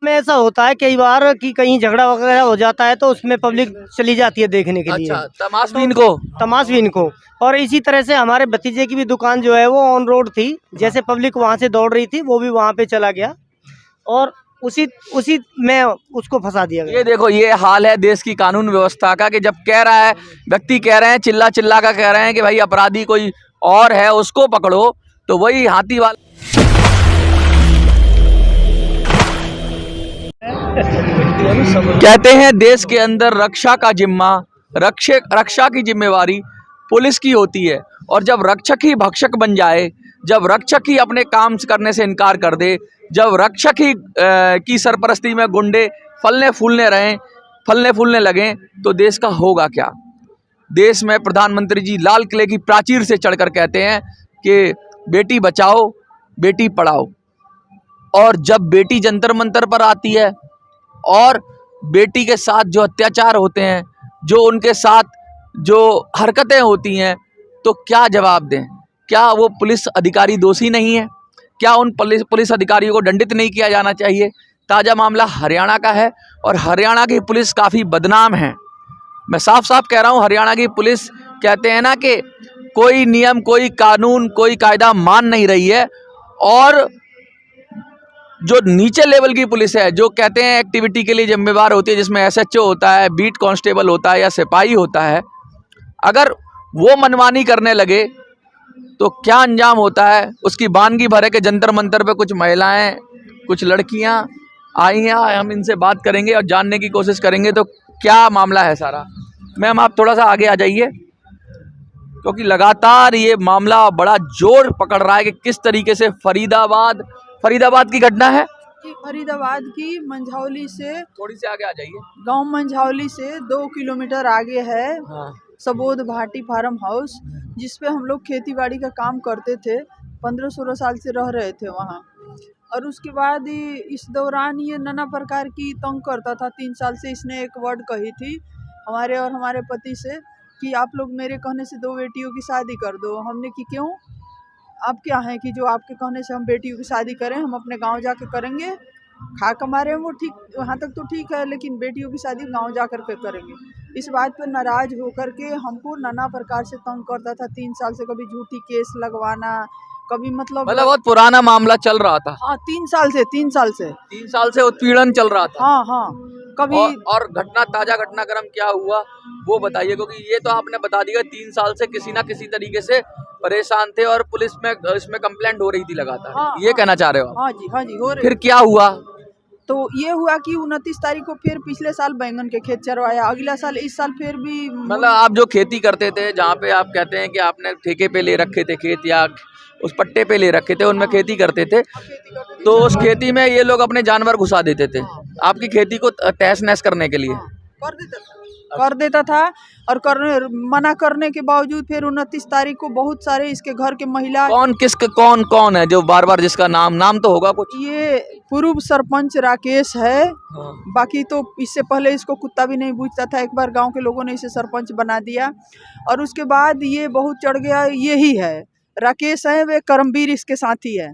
में ऐसा होता है कई बार कि कहीं झगड़ा वगैरह हो जाता है तो उसमें पब्लिक चली जाती है देखने के लिए। अच्छा, तमाशबीन को। और इसी तरह से हमारे भतीजे की भी दुकान जो है वो ऑन रोड थी, जैसे पब्लिक वहाँ से दौड़ रही थी वो भी वहाँ पे चला गया और उसी उसी में उसको फंसा दिया गया। ये देखो, ये हाल है देश की कानून व्यवस्था का कि जब कह रहा है व्यक्ति, कह रहे हैं चिल्ला चिल्ला का कह रहे हैं कि भाई अपराधी कोई और है उसको पकड़ो, तो वही हाथी वाला कहते हैं देश के अंदर रक्षा का जिम्मा, रक्षा की जिम्मेवारी पुलिस की होती है। और जब रक्षक ही भक्षक बन जाए, जब रक्षक ही अपने काम करने से इनकार कर दे, जब रक्षक ही की सरपरस्ती में गुंडे फलने फूलने लगें, तो देश का होगा क्या। देश में प्रधानमंत्री जी लाल किले की प्राचीर से चढ़कर कहते हैं कि बेटी बचाओ बेटी पढ़ाओ, और जब बेटी जंतर मंतर पर आती है और बेटी के साथ जो अत्याचार होते हैं, जो उनके साथ जो हरकतें होती हैं, तो क्या जवाब दें। क्या वो पुलिस अधिकारी दोषी नहीं है? क्या उन पुलिस अधिकारियों को दंडित नहीं किया जाना चाहिए? ताज़ा मामला हरियाणा का है और हरियाणा की पुलिस काफ़ी बदनाम है। मैं साफ साफ कह रहा हूँ, हरियाणा की पुलिस कहते हैं ना कि कोई नियम, कोई कानून, कोई कायदा मान नहीं रही है। और जो नीचे लेवल की पुलिस है, जो कहते हैं एक्टिविटी के लिए जिम्मेवार होती है, जिसमें एसएचओ होता है, बीट कांस्टेबल होता है या सिपाही होता है, अगर वो मनमानी करने लगे तो क्या अंजाम होता है उसकी वानगी भर है कि जंतर मंतर पे कुछ महिलाएं, कुछ लड़कियां आई हैं। हम इनसे बात करेंगे और जानने की कोशिश करेंगे तो क्या मामला है सारा। मैम आप थोड़ा सा आगे आ जाइए, क्योंकि लगातार ये मामला बड़ा जोर पकड़ रहा है कि किस तरीके से फरीदाबाद की घटना है। फरीदाबाद की मंझौली से थोड़ी सी आगे आ जाइए। गांव मंझौली से 2 किलोमीटर आगे है हाँ। सबोध भाटी फार्म हाउस, जिसपे हम लोग खेती बाड़ी का काम करते थे। 15-16 साल से रह रहे थे वहाँ। और उसके बाद इस दौरान ये नाना प्रकार की तंग करता था। 3 साल से इसने एक वर्ड कही थी हमारे और हमारे पति से कि आप लोग मेरे कहने से 2 बेटियों की शादी कर दो। हमने कि क्यों, आप क्या हैं कि जो आपके कहने से हम बेटियों की शादी करें? हम अपने गांव जाके करेंगे, खा कमारे वो ठीक, वहाँ तक तो ठीक है, लेकिन बेटियों की शादी गांव जा कर के करेंगे। इस बात पर नाराज होकर के हमको नाना प्रकार से तंग करता था। 3 साल से कभी झूठी केस लगवाना, कभी मतलब बहुत पुराना मामला चल रहा था। हाँ, 3 साल से उत्पीड़न चल रहा था। हाँ कभी। और ताजा घटनाक्रम क्या हुआ वो बताइए, क्योंकि ये तो आपने बता दिया 3 साल से किसी ना किसी तरीके से परेशान थे और पुलिस में इसमें कंप्लेंट हो रही थी लगातार। हाँ, ये कहना चाह रहे हो? हाँ जी हो रही। फिर क्या हुआ? तो ये हुआ कि 29 तारीख को फिर पिछले साल बैंगन के खेत चरवाया, अगला साल, इस साल फिर भी मतलब आप जो खेती करते थे, जहाँ पे आप कहते हैं कि आपने ठेके पे ले रखे थे खेत या उस पट्टे पे ले रखे थे, उनमें खेती करते थे, तो उस खेती में ये लोग अपने जानवर घुसा देते थे आपकी खेती को तहस नहस करने के लिए। कर देता था और मना करने के बावजूद फिर 29 तारीख को बहुत सारे इसके घर के महिला। कौन है जो बार बार, जिसका नाम तो होगा कुछ? ये पूर्व सरपंच राकेश है। हाँ। बाकी तो इससे पहले इसको कुत्ता भी नहीं पूछता था। एक बार गांव के लोगों ने इसे सरपंच बना दिया और उसके बाद ये बहुत चढ़ गया। यही है राकेश है, वे कर्मवीर इसके साथी है।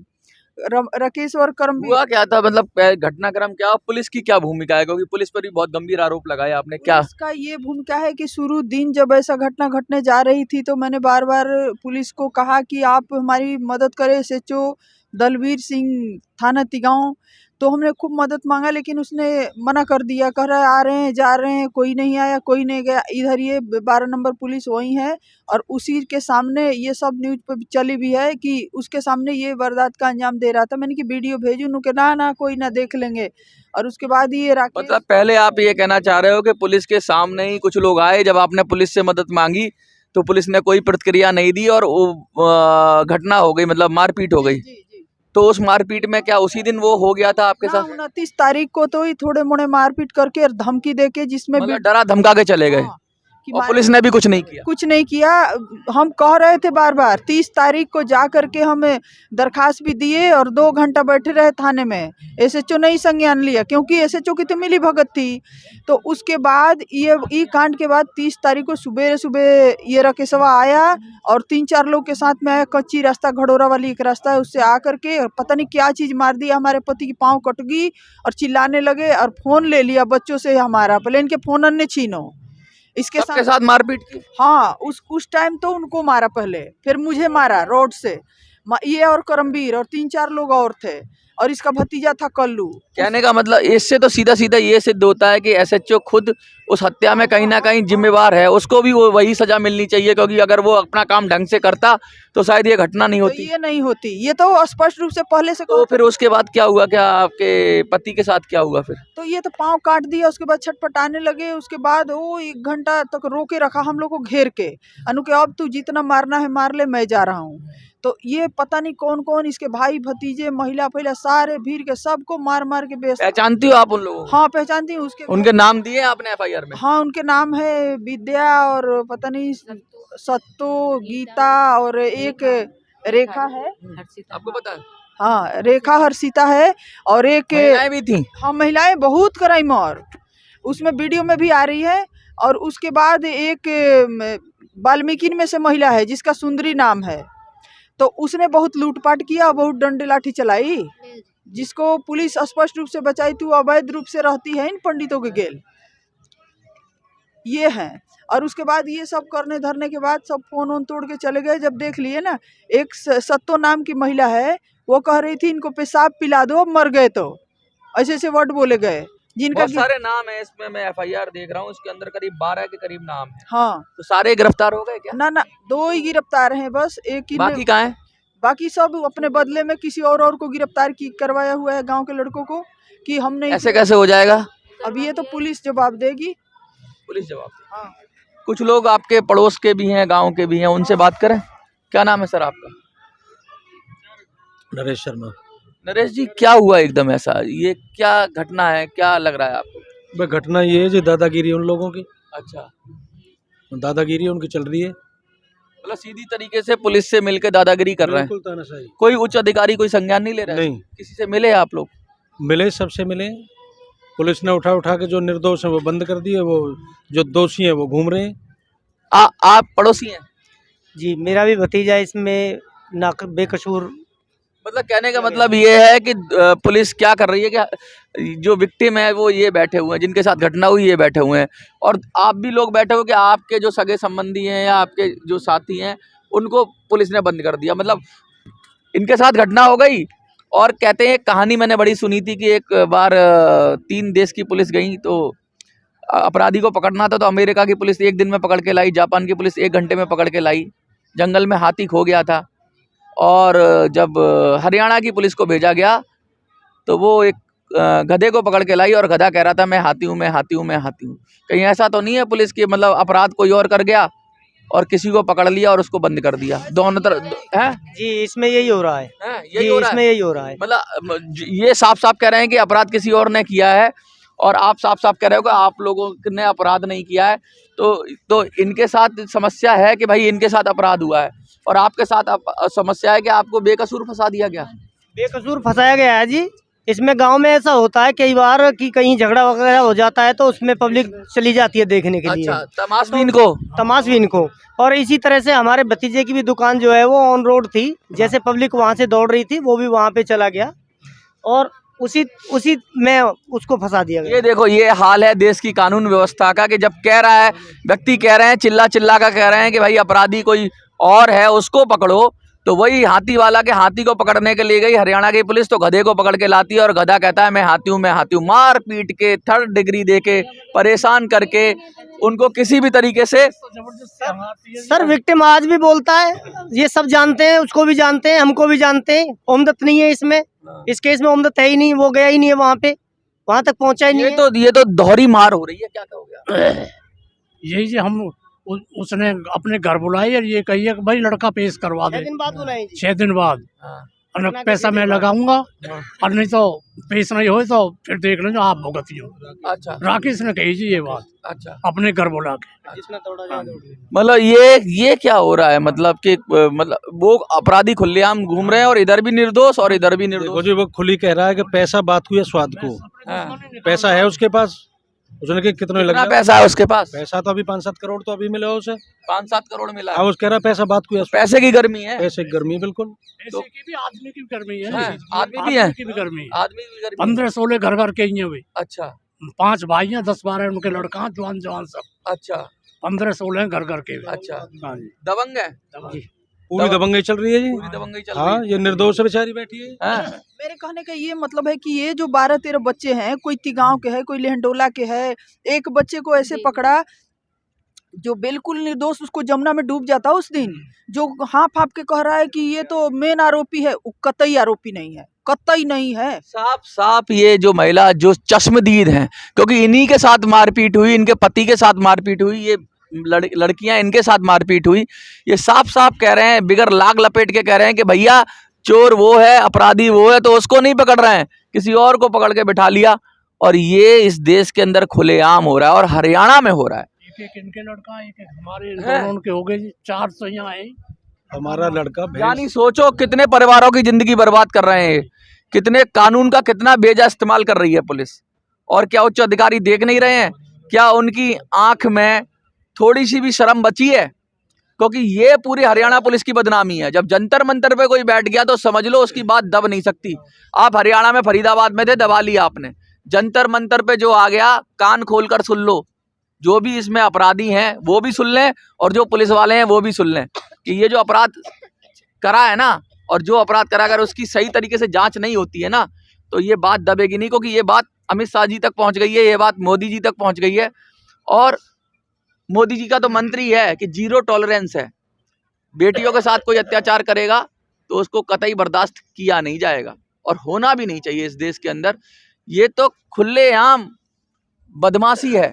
राकेश और कर्मवीर। हुआ क्या था, मतलब घटनाक्रम क्या, पुलिस की क्या भूमिका है? क्योंकि पुलिस पर भी बहुत गंभीर आरोप लगाया आपने। क्या इसका ये भूमिका है कि शुरू दिन जब ऐसा घटना घटने जा रही थी तो मैंने बार बार पुलिस को कहा कि आप हमारी मदद करें। एसएचओ दलवीर सिंह, थाना तिगांव, तो हमने खूब मदद मांगा, लेकिन उसने मना कर दिया। कह रहा है आ रहे हैं, जा रहे हैं, कोई नहीं आया, कोई नहीं गया। इधर ये 12 नंबर पुलिस वही है और उसी के सामने ये सब न्यूज पे चली भी है कि उसके सामने ये वारदात का अंजाम दे रहा था। मैंने कि वीडियो भेजू नु के ना कोई ना देख लेंगे। और उसके बाद ये मतलब पहले आप ये कहना चाह रहे हो कि पुलिस के सामने ही कुछ लोग आए, जब आपने पुलिस से मदद मांगी तो पुलिस ने कोई प्रतिक्रिया नहीं दी और घटना हो गई, मतलब मारपीट हो गई। तो उस मारपीट में क्या उसी दिन वो हो गया था आपके साथ? 29 तारीख को तो ही थोड़े मोड़े मारपीट करके और धमकी देके, जिसमें डरा धमका के चले गए कि और पुलिस ने भी कुछ नहीं किया। कुछ नहीं किया। हम कह रहे थे बार बार 30 तारीख को जा करके हमें दरखास्त भी दिए और 2 घंटा बैठे रहे थाने में। एसएचओ नहीं संज्ञान लिया क्योंकि एसएचओ की तो मिली भगत थी। तो उसके बाद ये कांड के बाद 30 तारीख को सुबह सुबह ये राकेशवा आया और 3-4 लोग के साथ में आया। कच्ची रास्ता घड़ोरा वाली एक रास्ता है, उससे आ करके पता नहीं क्या चीज़ मार दिया। हमारे पति की पाँव कट गई और चिल्लाने लगे और फ़ोन ले लिया बच्चों से हमारा। पहले इनके फ़ोन अन्य छीनो, इसके साथ मारपीट की। हाँ, उस टाइम तो उनको मारा पहले, फिर मुझे मारा रोड से। ये और करमवीर और 3-4 लोग और थे और इसका भतीजा था कल्लू। कहने का मतलब इससे तो सीधा सीधा ये सिद्ध होता है कि एसएचओ खुद उस हत्या में कहीं ना कहीं जिम्मेवार है। उसको भी वो वही सजा मिलनी चाहिए, क्योंकि अगर वो अपना काम ढंग से करता तो शायद ये घटना नहीं होती। तो ये नहीं होती, ये तो स्पष्ट रूप से पहले से। तो फिर उसके बाद क्या हुआ? क्या आपके पति के साथ क्या हुआ फिर? तो ये तो पाँव काट दिया, उसके बाद छटपटाने लगे। उसके बाद वो 1 घंटा तक रोके रखा हम लोग को घेर के। अनु के अब तू जितना मारना है मार ले, मैं जा रहा हूँ। तो ये पता नहीं कौन कौन इसके भाई भतीजे महिला फैला सारे भीड़ के सबको मार मार के बेच। पहचानती हो आप उन लोगों को? हाँ पहचानती हूँ। उनके नाम दिए आपने एफआईआर में? हाँ उनके नाम है विद्या और पता नहीं सत्तो, गीता और एक रेखा है। आपको पता है? हाँ रेखा हर्षिता है और एक महिलाएं भी थी। हाँ महिलाएं बहुत क्राइम और उसमें वीडियो में भी आ रही है। और उसके बाद एक वाल्मीकि में से महिला है जिसका सुंदरी नाम है। तो उसने बहुत लूटपाट किया, बहुत डंडे लाठी चलाई, जिसको पुलिस स्पष्ट रूप से बचाई। तू अवैध रूप से रहती है इन पंडितों के गेल, ये हैं। और उसके बाद ये सब करने धरने के बाद सब फोन वोन तोड़ के चले गए। जब देख लिए ना, एक सत्तो नाम की महिला है, वो कह रही थी इनको पेशाब पिला दो, मर गए तो ऐसे ऐसे वर्ड बोले गए। जिनका बहुत सारे नाम है इसमें, मैं एफआईआर देख रहा हूँ, इसके अंदर करीब 12 के करीब नाम है। हाँ तो सारे गिरफ्तार हो गए क्या? ना 2 ही गिरफ्तार हैं बस, एक ही। बाकी कहाँ है? बाकी सब अपने बदले में किसी और को गिरफ्तार करवाया हुआ है, गांव के लड़कों को, कि हमने। ऐसे कैसे हो जाएगा? अब ये तो पुलिस जवाब देगी। पुलिस जवाब। हाँ। कुछ लोग आपके पड़ोस के भी हैं, गांव के भी हैं, उनसे बात करें। क्या नाम है सर आपका? नरेश शर्मा। नरेश जी, क्या हुआ एकदम ऐसा? ये क्या घटना है, क्या लग रहा है आपको? भाई घटना ये है जो दादागिरी उन लोगों की, अच्छा, दादागिरी उनकी चल रही है। मतलब सीधी तरीके से पुलिस से मिलकर दादागिरी कर रहे हैं। बिल्कुल तानाशाही। कोई उच्च अधिकारी कोई संज्ञान नहीं ले रहा है? नहीं। किसी से मिले आप लोग? मिले, सबसे मिले। पुलिस ने उठा के जो निर्दोष है वो बंद कर दिए, वो जो दोषी है वो घूम रहे हैं। आप पड़ोसी हैं? जी, मेरा भी भतीजा इसमें बेकसूर। मतलब कहने का मतलब ये है कि पुलिस क्या कर रही है कि जो विक्टिम है वो ये बैठे हुए हैं, जिनके साथ घटना हुई ये बैठे हुए हैं, और आप भी लोग बैठे हो कि आपके जो सगे संबंधी हैं या आपके जो साथी हैं उनको पुलिस ने बंद कर दिया। मतलब इनके साथ घटना हो गई। और कहते हैं, एक कहानी मैंने बड़ी सुनी थी कि एक बार 3 देश की पुलिस गई तो अपराधी को पकड़ना था, तो अमेरिका की पुलिस 1 दिन में पकड़ के लाई, जापान की पुलिस 1 घंटे में पकड़ के लाई। जंगल में हाथी खो गया था, और जब हरियाणा की पुलिस को भेजा गया तो वो एक गधे को पकड़ के लाई, और गधा कह रहा था मैं हाथी हूँ, मैं हाथी हूँ, मैं हाथी हूँ। कहीं ऐसा तो नहीं है पुलिस की मतलब अपराध कोई और कर गया और किसी को पकड़ लिया और उसको बंद कर दिया? दोनों तरफ है जी, इसमें यही हो रहा है। यही हो रहा इसमें है। यही हो रहा है। मतलब ये साफ साफ कह रहे हैं कि अपराध किसी और ने किया है, और आप साफ साफ कह रहे हो कि आप लोगों ने अपराध नहीं किया है। तो इनके साथ समस्या है कि भाई इनके साथ अपराध हुआ है, और आपके साथ समस्या है कि आपको बेकसूर फंसा दिया गया। बेकसूर फंसाया गया है जी। इसमें गांव में ऐसा होता है कई बार कि कहीं झगड़ा वगैरह हो जाता है तो उसमें पब्लिक चली जाती है देखने के लिए। अच्छा, तमाशबीन को। और इसी तरह से हमारे भतीजे की भी दुकान जो है वो ऑन रोड थी। जैसे पब्लिक वहां से दौड़ रही थी वो भी वहां पे चला गया और उसी में उसको फंसा दिया गया। ये देखो, ये हाल है देश की कानून व्यवस्था का, कि जब कह रहा है व्यक्ति, कह रहे हैं चिल्ला का कह रहे हैं कि भाई अपराधी कोई और है उसको पकड़ो, तो वही हाथी वाला के हाथी को पकड़ने के लिए गई हरियाणा की पुलिस, तो गधे को पकड़ के लाती है, और गधा कहता है मैं हाथी हूँ, मैं हाथी हूँ। मार पीट के 3rd डिग्री दे के परेशान करके उनको किसी भी तरीके से। सर विक्टिम आज भी बोलता है, ये सब जानते हैं, उसको भी जानते हैं, हमको भी जानते हैं। ओमदत नहीं है इसमें, इस केस में ओमदत है ही नहीं, वो गया ही नहीं है वहाँ पे, वहाँ तक पहुँचा ही नहीं है। ये तो दोहरी मार हो रही है, क्या कहोगे? यही जो हम उसने अपने घर बुलाई और ये कही है कि भाई लड़का पेश करवा दे। 6 दिन बाद बुलाएं जी। 6 दिन बाद। और पैसा मैं लगाऊंगा और नहीं तो पेश नहीं हो तो फिर देख लेंगे आप भुगतियो। अच्छा राकेश ने कही जी ये बात अच्छा। अपने घर बुला के। मतलब ये क्या हो रहा है, मतलब कि मतलब वो अपराधी खुलेआम घूम रहे हैं और इधर भी निर्दोष और इधर भी देखो निर्दोष। जी, वो खुली कह रहा है कि पैसा बात को या स्वाद को। हाँ। पैसा है उसके पास, उसने कि कितने कितना लग पैसा है उसके पास? पैसा तो अभी 5-7 करोड़ तो अभी मिला उसे। 5-7 करोड़ मिला है। अब उस कह रहा पैसा बात को या स्वाद। पैसे की गर्मी है। पैसे की गर्मी बिल्कुल। पैसे की भी आदमी की भी गर्मी है, हाँ, आदमी भी है। की भी गर्मी है। आदमी की गर्मी। 15-16 घर घर के ही हैं वे। अच्छा 5 भाई हैं, 10-12 उनके लड़का हैं, जवान जवान सब। अच्छा 15-16 घर घर के। अच्छा। हाँ जी दबंग है, जी। पूरी दबंगई चल रही है जी। पूरी दबंगई चल रही हाँ, ये निर्दोष बेचारी बैठी है। है। मेरे कहने का ये मतलब है कि ये जो 12-13 बच्चे हैं, कोई तिगांव के है, कोई लेहंडोला के है, एक बच्चे को ऐसे पकड़ा जो बिल्कुल निर्दोष, उसको जमुना में डूब जाता उस दिन, जो हाँफ हाँफ के कह रहा है कि ये तो मेन आरोपी है, वो कतई आरोपी नहीं है, कतई नहीं है। साफ साफ ये जो महिला जो चश्मदीद हैं, क्योंकि इन्हीं के साथ मारपीट हुई, इनके पति के साथ मारपीट हुई, ये लड़कियां इनके साथ मारपीट हुई, ये साफ साफ कह रहे हैं, बिगर लाग लपेट के कह रहे हैं कि भैया चोर वो है, अपराधी वो है, तो उसको नहीं पकड़ रहे हैं, किसी और को पकड़ के बिठा लिया। और ये इस देश के अंदर खुलेआम हो रहा है और हरियाणा में हो रहा है। एक इनके लड़का, एक हमारे दोनों के हो गए जी, 4 तो यहाँ है। हमारा लड़का यानी सोचो कितने परिवारों की जिंदगी बर्बाद कर रहे हैं, कितने कानून का कितना बेजा इस्तेमाल कर रही है पुलिस। और क्या उच्च अधिकारी देख नहीं रहे हैं? क्या उनकी आंख में थोड़ी सी भी शर्म बची है? क्योंकि ये पूरी हरियाणा पुलिस की बदनामी है। जब जंतर मंतर पे कोई बैठ गया तो समझ लो उसकी बात दब नहीं सकती। आप हरियाणा में फरीदाबाद में थे, दबा लिया आपने। जंतर मंतर पे जो आ गया, कान खोलकर सुन लो, जो भी इसमें अपराधी हैं वो भी सुन लें और जो पुलिस वाले हैं वो भी सुन लें कि ये जो अपराध करा है ना, और जो अपराध करा, अगर उसकी सही तरीके से जांच नहीं होती है ना, तो ये बात दबेगी नहीं। क्योंकि ये बात अमित शाह जी तक पहुंच गई है, ये बात मोदी जी तक पहुंच गई है। और मोदी जी का तो मंत्री है कि 0 टॉलरेंस है, बेटियों के साथ कोई अत्याचार करेगा तो उसको कतई बर्दाश्त किया नहीं जाएगा और होना भी नहीं चाहिए इस देश के अंदर। ये तो खुलेआम बदमाशी है।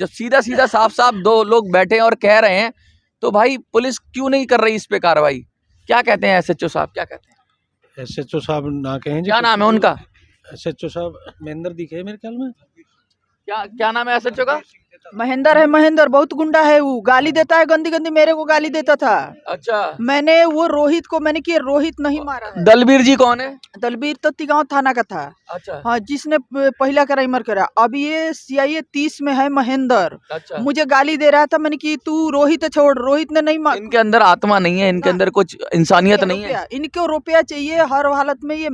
जब सीधा सीधा साफ साफ 2 लोग बैठे और कह रहे हैं, तो भाई पुलिस क्यों नहीं कर रही इस पे कार्रवाई? क्या कहते हैं SHO साहब, क्या कहते हैं? SHO साहब ना कहें जी। क्या नाम है उनका? SHO साहब महेंद्र दिखे मेरे ख्याल में। क्या नाम है SHO का? महेंद्र है, महेंद्र बहुत गुंडा है, वो गाली देता है, गंदी गंदी मेरे को गाली देता था। अच्छा, मैंने वो रोहित को मैंने कि रोहित नहीं मारा है। दलबीर जी कौन है? दलबीर तो तिगांव थाना का था। अच्छा हाँ, जिसने पहला क्राइमर करा। अब ये CIA 30 में है महेंद्र। अच्छा। मुझे गाली दे रहा था, मैंने कि तू रोहित छोड़, रोहित ने नहीं मारा। इनके अंदर आत्मा नहीं है, इनके अंदर कुछ इंसानियत नहीं है। इनको रुपया चाहिए हर हालत में। ये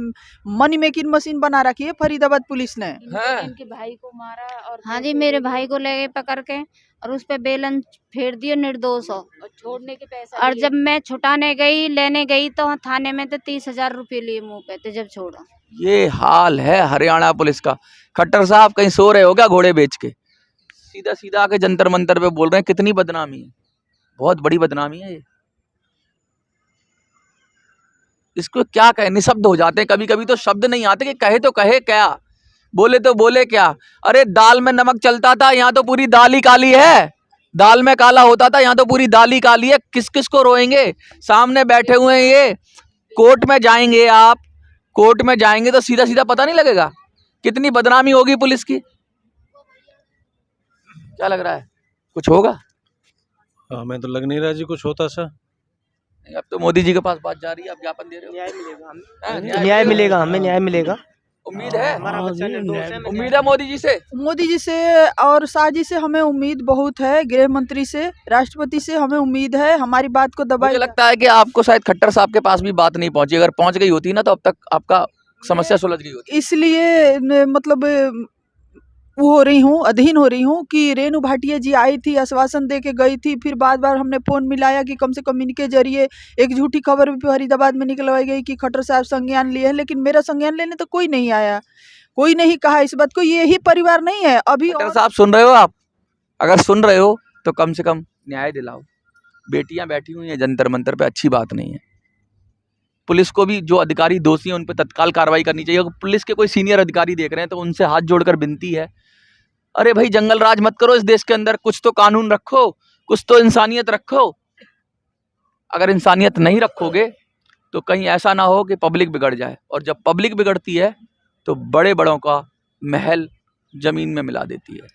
मनी मेकिंग मशीन बना रखी है फरीदाबाद पुलिस ने। इनके भाई को मारा और हाँ जी, मेरे भाई को ले गए पकड़ के और उस पे बेलन फेर दिए, निर्दोष हो। और छोड़ने के पैसे, और जब मैं छुटाने गई, लेने गई तो थाने में तो 30,000 रुपये लिए मुंह पे, तो जब छोड़ा। ये हाल है हरियाणा पुलिस का। खट्टर साहब कहीं सो रहे हो क्या घोड़े बेच के? सीधा सीधा आके जंतर मंतर पे बोल रहे हैं। कितनी बदनामी है, बहुत बड़ी बदनामी है ये। इसको क्या कहे, निशब्द हो जाते हैं। कभी कभी तो शब्द नहीं आते कि कहे तो कहे क्या, बोले तो बोले क्या। अरे दाल में नमक चलता था, यहाँ तो पूरी दाल ही काली है। दाल में काला होता था, यहाँ तो पूरी दाल ही काली है। किस किस को रोएंगे? सामने बैठे हुए हैं ये। कोर्ट में जाएंगे आप, कोर्ट में जाएंगे तो सीधा सीधा पता नहीं लगेगा कितनी बदनामी होगी पुलिस की। क्या लग रहा है, कुछ होगा? हमें तो लग नहीं रहा जी कुछ होता सा। अब तो मोदी जी के पास बात जा रही है, आप ज्ञापन दे रहे हो। न्याय मिलेगा, हमें न्याय मिलेगा। उम्मीद है, उम्मीद है मोदी जी से। मोदी जी से और शाह जी से हमें उम्मीद बहुत है। गृह मंत्री से, राष्ट्रपति से हमें उम्मीद है। हमारी बात को दबाई। मुझे लगता है कि आपको शायद खट्टर साहब के पास भी बात नहीं पहुंची। अगर पहुंच गई होती ना तो अब तक आपका समस्या सुलझ गई होती। इसलिए मतलब वो हो रही हूँ, अधीन हो रही हूँ कि रेणु भाटिया जी आई थी, आश्वासन दे के गई थी। फिर बार बार हमने फोन मिलाया कि कम से कम इनके जरिए एक झूठी खबर भी फरीदाबाद में निकलवाई गई कि खट्टर साहब संज्ञान लिए हैं, लेकिन मेरा संज्ञान लेने तो कोई नहीं आया, कोई नहीं कहा इस बात को। ये ही परिवार नहीं है अभी। खट्टर साहब सुन रहे हो आप? अगर सुन रहे हो तो कम से कम न्याय दिलाओ। बेटियां बैठी हुई हैं जंतर मंतर पे, अच्छी बात नहीं है। पुलिस को भी जो अधिकारी दोषी हैं उन पर तत्काल कार्रवाई करनी चाहिए। अगर पुलिस के कोई सीनियर अधिकारी देख रहे हैं तो उनसे हाथ जोड़कर विनती है, अरे भाई जंगल राज मत करो इस देश के अंदर। कुछ तो कानून रखो, कुछ तो इंसानियत रखो। अगर इंसानियत नहीं रखोगे तो कहीं ऐसा ना हो कि पब्लिक बिगड़ जाए, और जब पब्लिक बिगड़ती है तो बड़े बड़ों का महल ज़मीन में मिला देती है।